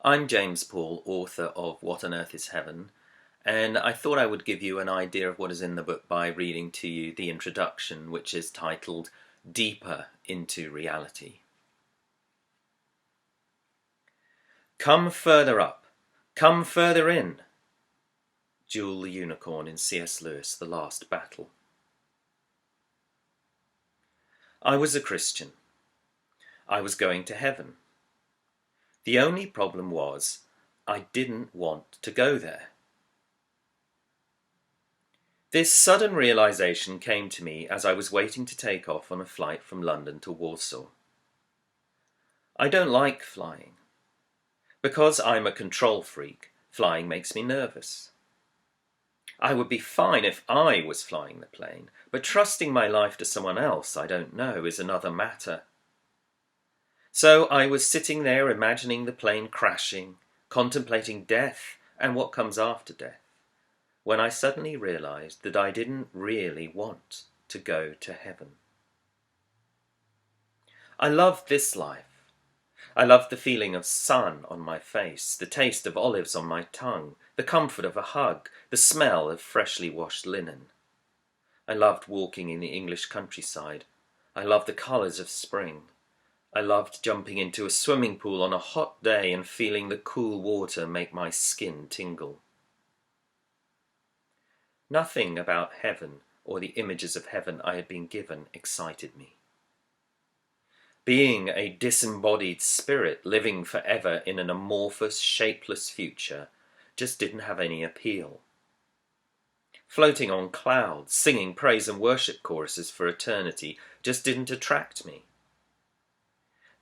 I'm James Paul, author of What on Earth is Heaven, and I thought I would give you an idea of what is in the book by reading to you the introduction, which is titled Deeper into Reality. Come further up, come further in. Jewel the Unicorn in C.S. Lewis' The Last Battle. I was a Christian. I was going to heaven. The only problem was, I didn't want to go there. This sudden realization came to me as I was waiting to take off on a flight from London to Warsaw. I don't like flying. Because I'm a control freak, flying makes me nervous. I would be fine if I was flying the plane, but trusting my life to someone else I don't know is another matter. So I was sitting there imagining the plane crashing, contemplating death and what comes after death, when I suddenly realized that I didn't really want to go to heaven. I loved this life. I loved the feeling of sun on my face, the taste of olives on my tongue, the comfort of a hug, the smell of freshly washed linen. I loved walking in the English countryside. I loved the colours of spring. I loved jumping into a swimming pool on a hot day and feeling the cool water make my skin tingle. Nothing about heaven or the images of heaven I had been given excited me. Being a disembodied spirit living forever in an amorphous, shapeless future just didn't have any appeal. Floating on clouds, singing praise and worship choruses for eternity just didn't attract me.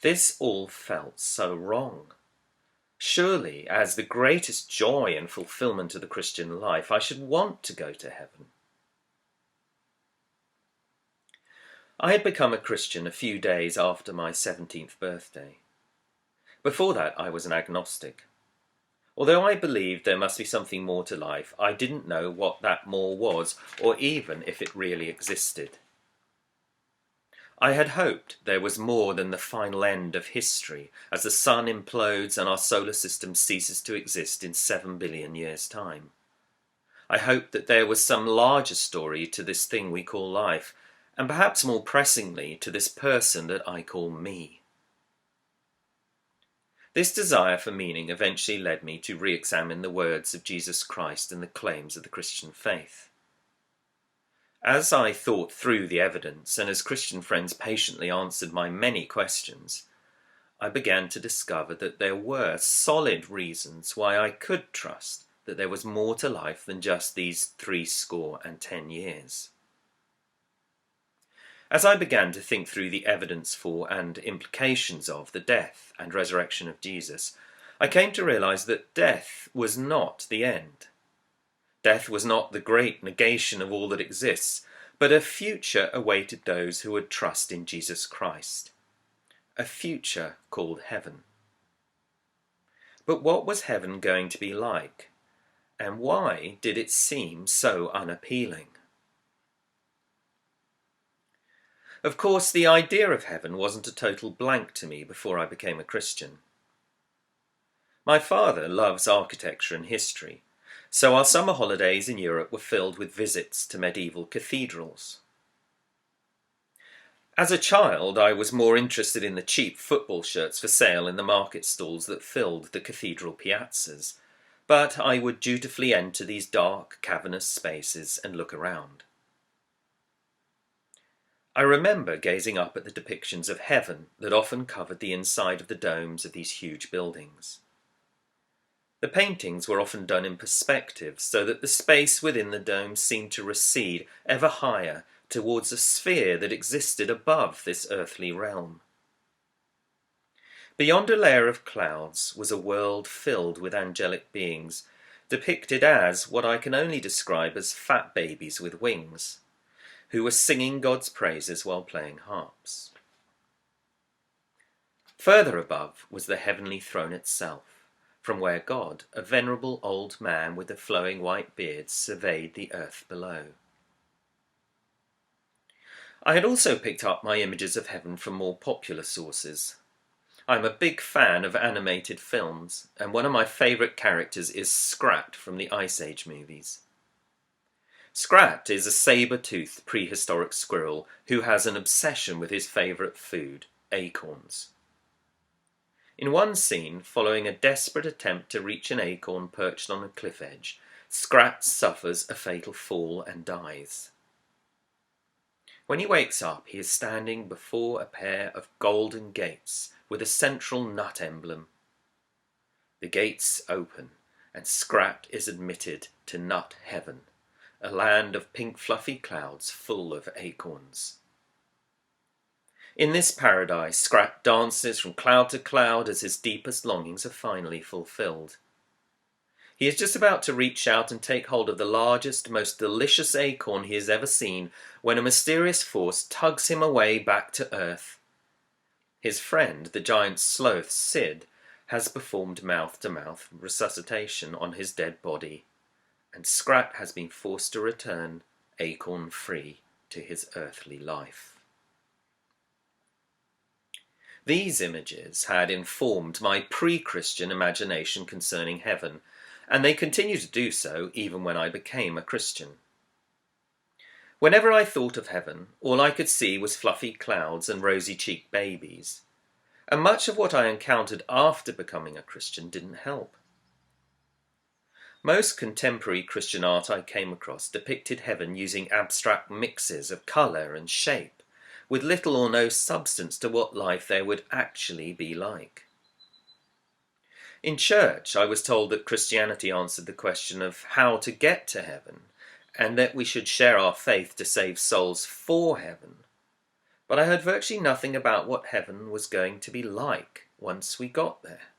This all felt so wrong. Surely, as the greatest joy and fulfillment of the Christian life, I should want to go to heaven. I had become a Christian a few days after my 17th birthday. Before that, I was an agnostic. Although I believed there must be something more to life, I didn't know what that more was, or even if it really existed. I had hoped there was more than the final end of history, as the sun implodes and our solar system ceases to exist in 7 billion years' time. I hoped that there was some larger story to this thing we call life, and perhaps more pressingly to this person that I call me. This desire for meaning eventually led me to re-examine the words of Jesus Christ and the claims of the Christian faith. As I thought through the evidence, and as Christian friends patiently answered my many questions, I began to discover that there were solid reasons why I could trust that there was more to life than just these 70 years. As I began to think through the evidence for and implications of the death and resurrection of Jesus, I came to realize that death was not the end. Death was not the great negation of all that exists, but a future awaited those who would trust in Jesus Christ. A future called heaven. But what was heaven going to be like? And why did it seem so unappealing? Of course, the idea of heaven wasn't a total blank to me before I became a Christian. My father loves architecture and history, so our summer holidays in Europe were filled with visits to medieval cathedrals. As a child, I was more interested in the cheap football shirts for sale in the market stalls that filled the cathedral piazzas, but I would dutifully enter these dark, cavernous spaces and look around. I remember gazing up at the depictions of heaven that often covered the inside of the domes of these huge buildings. The paintings were often done in perspective, so that the space within the dome seemed to recede ever higher towards a sphere that existed above this earthly realm. Beyond a layer of clouds was a world filled with angelic beings, depicted as what I can only describe as fat babies with wings, who were singing God's praises while playing harps. Further above was the heavenly throne itself, from where God, a venerable old man with a flowing white beard, surveyed the earth below. I had also picked up my images of heaven from more popular sources. I'm a big fan of animated films, and one of my favourite characters is Scrat from the Ice Age movies. Scrat is a saber-toothed prehistoric squirrel who has an obsession with his favourite food, acorns. In one scene, following a desperate attempt to reach an acorn perched on a cliff edge, Scrat suffers a fatal fall and dies. When he wakes up, he is standing before a pair of golden gates with a central nut emblem. The gates open, and Scrat is admitted to Nut Heaven, a land of pink fluffy clouds full of acorns. In this paradise, Scrat dances from cloud to cloud as his deepest longings are finally fulfilled. He is just about to reach out and take hold of the largest, most delicious acorn he has ever seen when a mysterious force tugs him away back to Earth. His friend, the giant sloth Sid, has performed mouth-to-mouth resuscitation on his dead body, and Scrat has been forced to return, acorn-free, to his earthly life. These images had informed my pre-Christian imagination concerning heaven, and they continue to do so even when I became a Christian. Whenever I thought of heaven, all I could see was fluffy clouds and rosy-cheeked babies, and much of what I encountered after becoming a Christian didn't help. Most contemporary Christian art I came across depicted heaven using abstract mixes of colour and shape, with little or no substance to what life there would actually be like. In church, I was told that Christianity answered the question of how to get to heaven, and that we should share our faith to save souls for heaven. But I heard virtually nothing about what heaven was going to be like once we got there.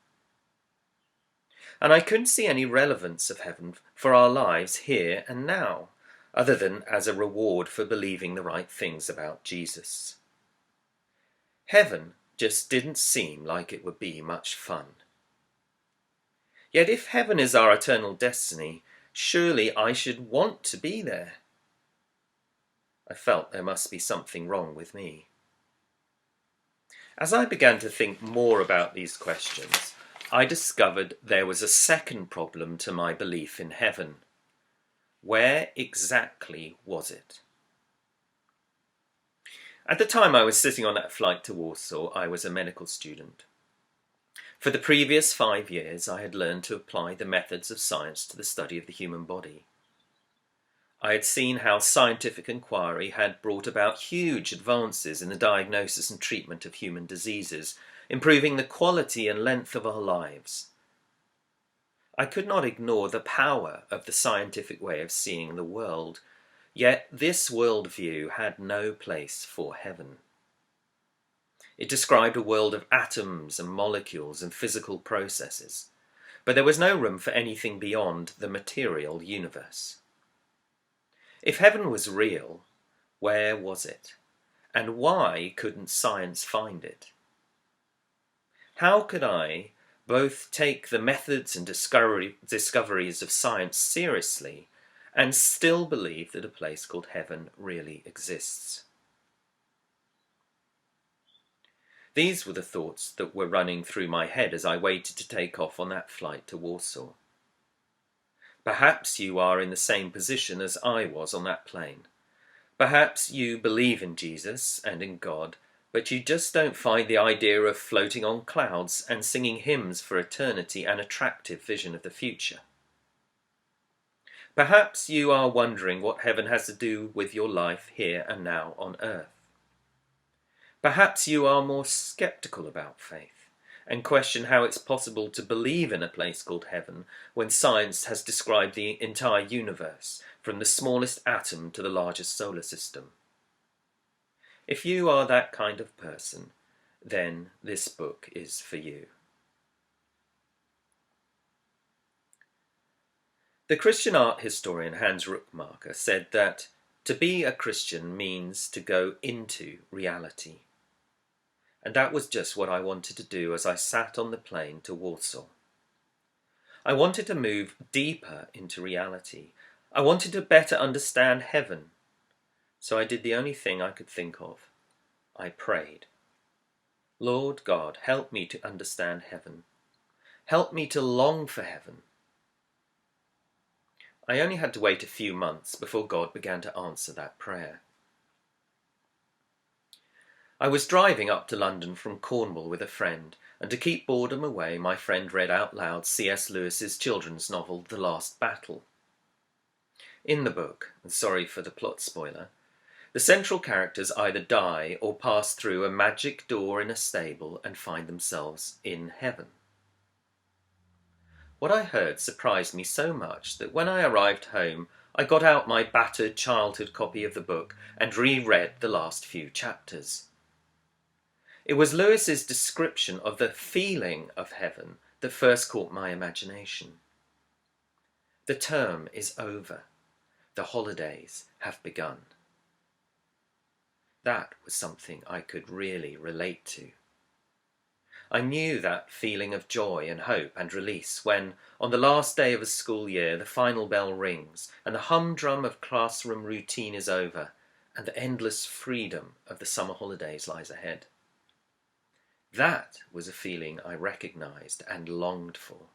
And I couldn't see any relevance of heaven for our lives here and now, other than as a reward for believing the right things about Jesus. Heaven just didn't seem like it would be much fun. Yet if heaven is our eternal destiny, surely I should want to be there. I felt there must be something wrong with me. As I began to think more about these questions, I discovered there was a second problem to my belief in heaven. Where exactly was it? At the time I was sitting on that flight to Warsaw, I was a medical student. For the previous 5 years, I had learned to apply the methods of science to the study of the human body. I had seen how scientific inquiry had brought about huge advances in the diagnosis and treatment of human diseases, improving the quality and length of our lives. I could not ignore the power of the scientific way of seeing the world, yet this worldview had no place for heaven. It described a world of atoms and molecules and physical processes, but there was no room for anything beyond the material universe. If heaven was real, where was it? And why couldn't science find it? How could I both take the methods and discoveries of science seriously and still believe that a place called heaven really exists? These were the thoughts that were running through my head as I waited to take off on that flight to Warsaw. Perhaps you are in the same position as I was on that plane. Perhaps you believe in Jesus and in God, but you just don't find the idea of floating on clouds and singing hymns for eternity an attractive vision of the future. Perhaps you are wondering what heaven has to do with your life here and now on earth. Perhaps you are more sceptical about faith and question how it's possible to believe in a place called heaven when science has described the entire universe, from the smallest atom to the largest solar system. If you are that kind of person, then this book is for you. The Christian art historian Hans Ruckmacher said that to be a Christian means to go into reality. And that was just what I wanted to do as I sat on the plane to Warsaw. I wanted to move deeper into reality. I wanted to better understand heaven. So I did the only thing I could think of. I prayed. Lord God, help me to understand heaven. Help me to long for heaven. I only had to wait a few months before God began to answer that prayer. I was driving up to London from Cornwall with a friend, and to keep boredom away, my friend read out loud C.S. Lewis's children's novel, The Last Battle. In the book, and sorry for the plot spoiler, the central characters either die or pass through a magic door in a stable and find themselves in heaven. What I heard surprised me so much that when I arrived home, I got out my battered childhood copy of the book and reread the last few chapters. It was Lewis's description of the feeling of heaven that first caught my imagination. The term is over. The holidays have begun. That was something I could really relate to. I knew that feeling of joy and hope and release when, on the last day of a school year, the final bell rings and the humdrum of classroom routine is over and the endless freedom of the summer holidays lies ahead. That was a feeling I recognized and longed for.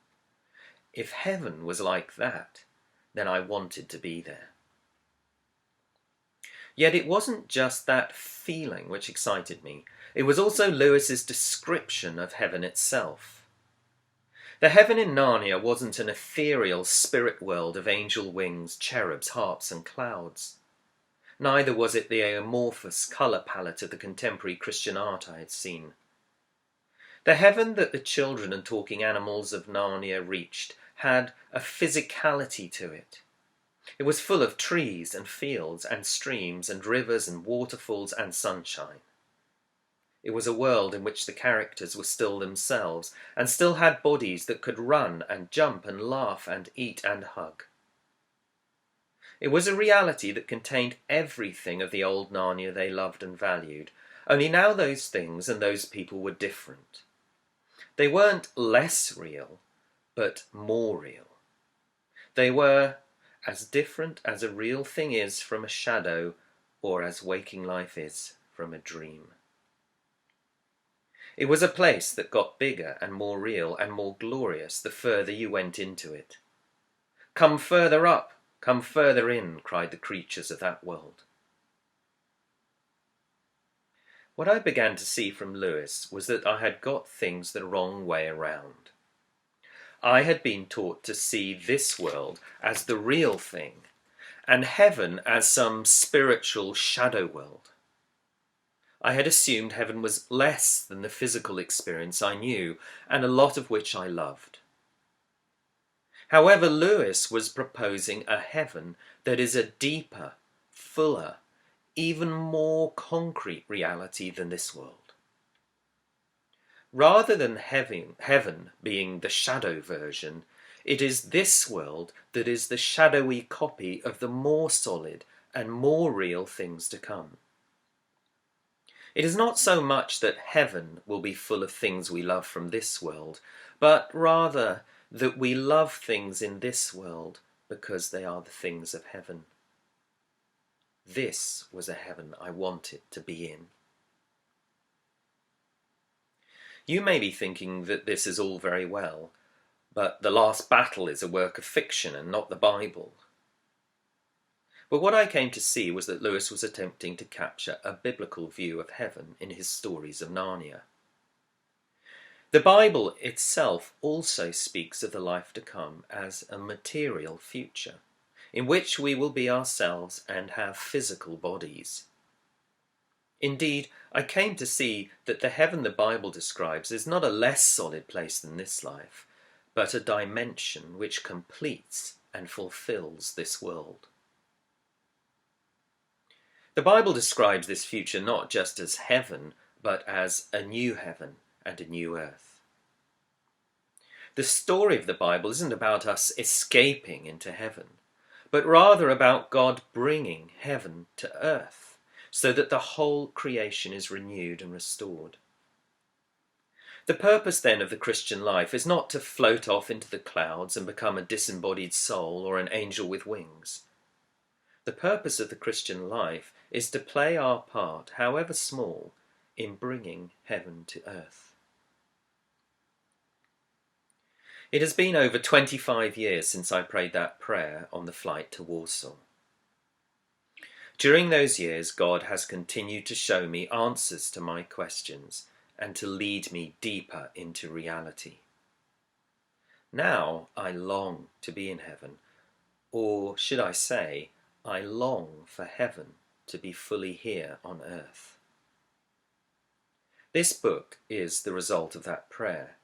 If heaven was like that, then I wanted to be there. Yet it wasn't just that feeling which excited me. It was also Lewis's description of heaven itself. The heaven in Narnia wasn't an ethereal spirit world of angel wings, cherubs, harps and clouds. Neither was it the amorphous colour palette of the contemporary Christian art I had seen. The heaven that the children and talking animals of Narnia reached had a physicality to it. It was full of trees and fields and streams and rivers and waterfalls and sunshine. It was a world in which the characters were still themselves and still had bodies that could run and jump and laugh and eat and hug. It was a reality that contained everything of the old Narnia they loved and valued, only now those things and those people were different. They weren't less real, but more real. They were as different as a real thing is from a shadow, or as waking life is from a dream. It was a place that got bigger and more real and more glorious the further you went into it. "Come further up, come further in," cried the creatures of that world. What I began to see from Lewis was that I had got things the wrong way around. I had been taught to see this world as the real thing, and heaven as some spiritual shadow world. I had assumed heaven was less than the physical experience I knew, and a lot of which I loved. However, Lewis was proposing a heaven that is a deeper, fuller, even more concrete reality than this world. Rather than heaven being the shadow version, it is this world that is the shadowy copy of the more solid and more real things to come. It is not so much that heaven will be full of things we love from this world, but rather that we love things in this world because they are the things of heaven. This was a heaven I wanted to be in. You may be thinking that this is all very well, but The Last Battle is a work of fiction and not the Bible. But what I came to see was that Lewis was attempting to capture a biblical view of heaven in his stories of Narnia. The Bible itself also speaks of the life to come as a material future, in which we will be ourselves and have physical bodies. Indeed, I came to see that the heaven the Bible describes is not a less solid place than this life, but a dimension which completes and fulfills this world. The Bible describes this future not just as heaven, but as a new heaven and a new earth. The story of the Bible isn't about us escaping into heaven, but rather about God bringing heaven to earth, so that the whole creation is renewed and restored. The purpose then of the Christian life is not to float off into the clouds and become a disembodied soul or an angel with wings. The purpose of the Christian life is to play our part, however small, in bringing heaven to earth. It has been over 25 years since I prayed that prayer on the flight to Warsaw. During those years, God has continued to show me answers to my questions and to lead me deeper into reality. Now I long to be in heaven, or should I say, I long for heaven to be fully here on earth. This book is the result of that prayer.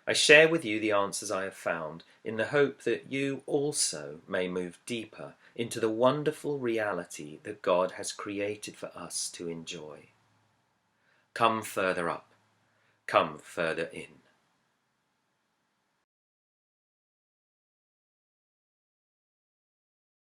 I share with you the answers I have found in the hope that you also may move deeper into the wonderful reality that God has created for us to enjoy. Come further up, come further in.